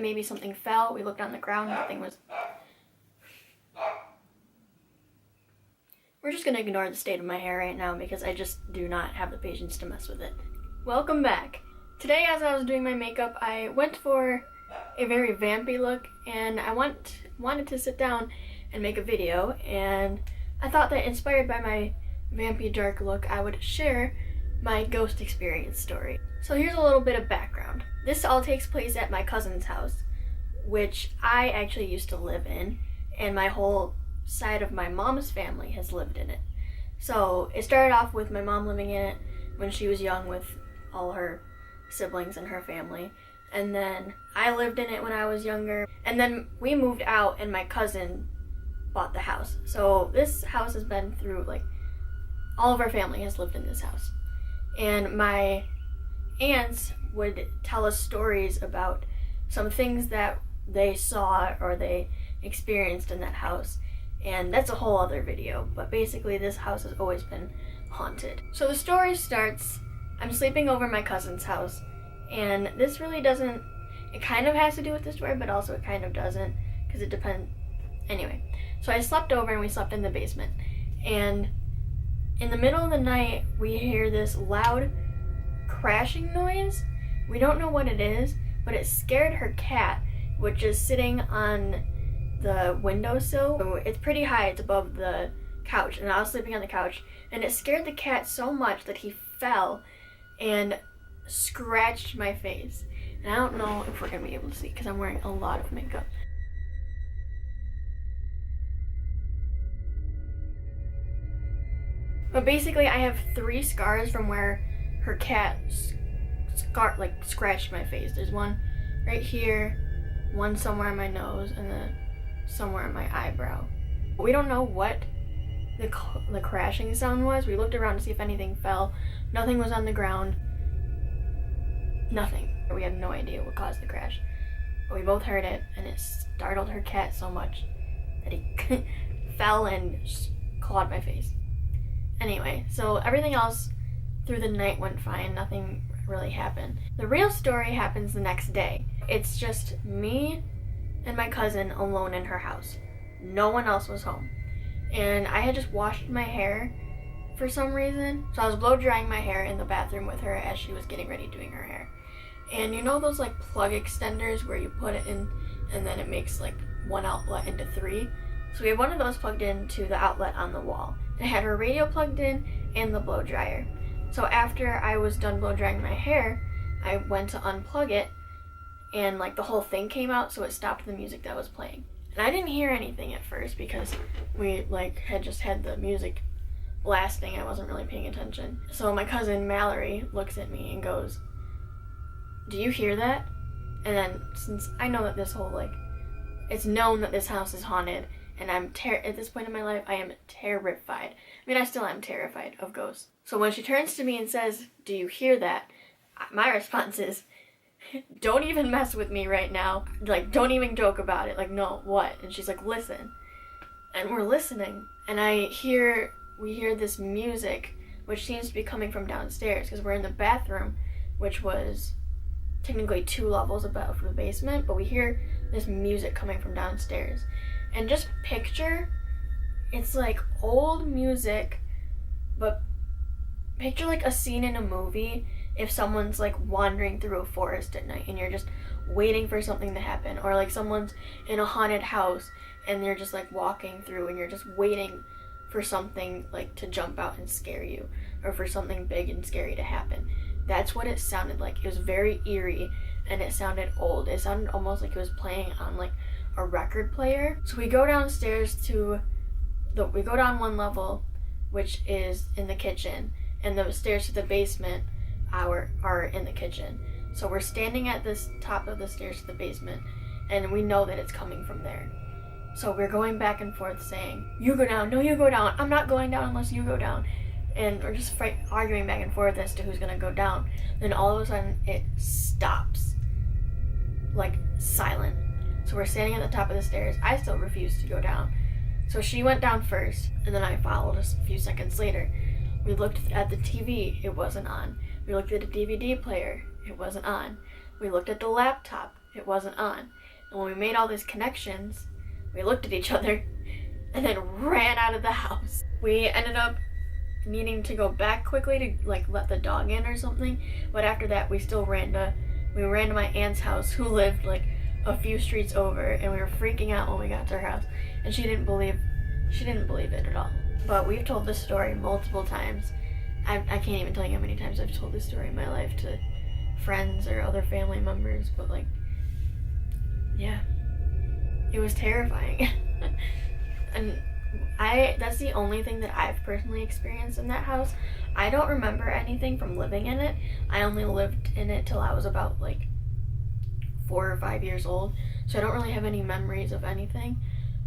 that maybe something fell. We looked on the ground, nothing was... We're just gonna ignore the state of my hair right now because I just do not have the patience to mess with it. Welcome back. Today, as I was doing my makeup, I went for a very vampy look, and I wanted to sit down and make a video, and I thought that inspired by my vampy dark look, I would share my ghost experience story. So here's a little bit of background. This all takes place at my cousin's house, which I actually used to live in, and my whole side of my mom's family has lived in it. So it started off with my mom living in it when she was young with all her siblings and her family, and then I lived in it when I was younger, and then we moved out and my cousin bought the house. So this house has been through, like, all of our family has lived in this house, and my aunts would tell us stories about some things that they saw or they experienced in that house. And that's a whole other video, but basically this house has always been haunted. So the story starts, I'm sleeping over my cousin's house, and this really doesn't, it kind of has to do with the story, but also it kind of doesn't, because it depends. Anyway, so I slept over and we slept in the basement, and in the middle of the night we hear this loud crashing noise. We don't know what it is, but it scared her cat, which is sitting on the windowsill. So it's pretty high, it's above the couch, and I was sleeping on the couch, and it scared the cat so much that he fell and scratched my face. And I don't know if we're gonna be able to see because I'm wearing a lot of makeup. But basically I have 3 scars from where her cat scratched my face. There's one right here, one somewhere on my nose, and then somewhere on my eyebrow. We don't know what the crashing sound was. We looked around to see if anything fell. Nothing was on the ground. Nothing. We had no idea what caused the crash. But we both heard it, and it startled her cat so much that he fell and clawed my face. Anyway, so everything else through the night went fine. Nothing really happened. The real story happens the next day. It's just me and my cousin alone in her house. No one else was home. And I had just washed my hair for some reason. So I was blow drying my hair in the bathroom with her as she was getting ready doing her hair. And you know those like plug extenders where you put it in and then it makes like one outlet into 3? So we had one of those plugged into the outlet on the wall. It had her radio plugged in and the blow dryer. So after I was done blow drying my hair, I went to unplug it, and like the whole thing came out, so it stopped the music that was playing. And I didn't hear anything at first because we like had just had the music blasting. I wasn't really paying attention. So my cousin Mallory looks at me and goes, "Do you hear that?" And then since I know that this whole it's known that this house is haunted, and I'm at this point in my life I am terrified. I mean, I still am terrified of ghosts. So when she turns to me and says, "Do you hear that?" my response is, "Don't even mess with me right now. Like, don't even joke about it. Like, no, what?" And she's like, "Listen." And we're listening, and we hear this music, which seems to be coming from downstairs, because we're in the bathroom, which was technically 2 levels above the basement, but we hear this music coming from downstairs. And just picture, it's like old music, but picture like a scene in a movie if someone's like wandering through a forest at night and you're just waiting for something to happen, or like someone's in a haunted house and they're just like walking through and you're just waiting for something like to jump out and scare you, or for something big and scary to happen. That's what it sounded like. It was very eerie, and it sounded old. It sounded almost like it was playing on like a record player. So we go downstairs we go down 1 level, which is in the kitchen, and the stairs to the basement are in the kitchen. So we're standing at this top of the stairs to the basement, and we know that it's coming from there. So we're going back and forth saying, "You go down, no, you go down, I'm not going down unless you go down." And we're just arguing back and forth as to who's gonna go down. Then all of a sudden it stops, like silent. So we're standing at the top of the stairs. I still refuse to go down. So she went down first, and then I followed a few seconds later. We looked at the TV, it wasn't on. We looked at a DVD player, it wasn't on. We looked at the laptop, it wasn't on. And when we made all these connections, we looked at each other and then ran out of the house. We ended up needing to go back quickly to like let the dog in or something, but after that we ran to my aunt's house, who lived like a few streets over, and we were freaking out when we got to her house, and she didn't believe it at all. But we've told this story multiple times. I can't even tell you how many times I've told this story in my life to friends or other family members, but like, yeah, it was terrifying. And that's the only thing that I've personally experienced in that house. I don't remember anything from living in it. I only lived in it till I was about like 4 or 5 years old, so I don't really have any memories of anything.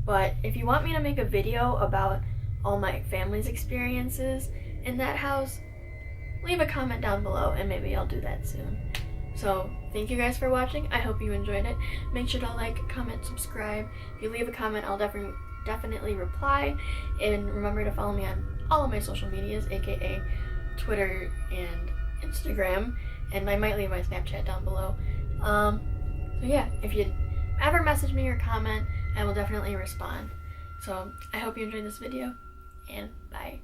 But if you want me to make a video about all my family's experiences in that house, leave a comment down below and maybe I'll do that soon. So thank you guys for watching. I hope you enjoyed it. Make sure to like, comment, subscribe. If you leave a comment, I'll definitely reply. And remember to follow me on all of my social medias, aka Twitter and Instagram. And I might leave my Snapchat down below. So yeah, if you ever message me or comment, I will definitely respond. So I hope you enjoyed this video, and bye.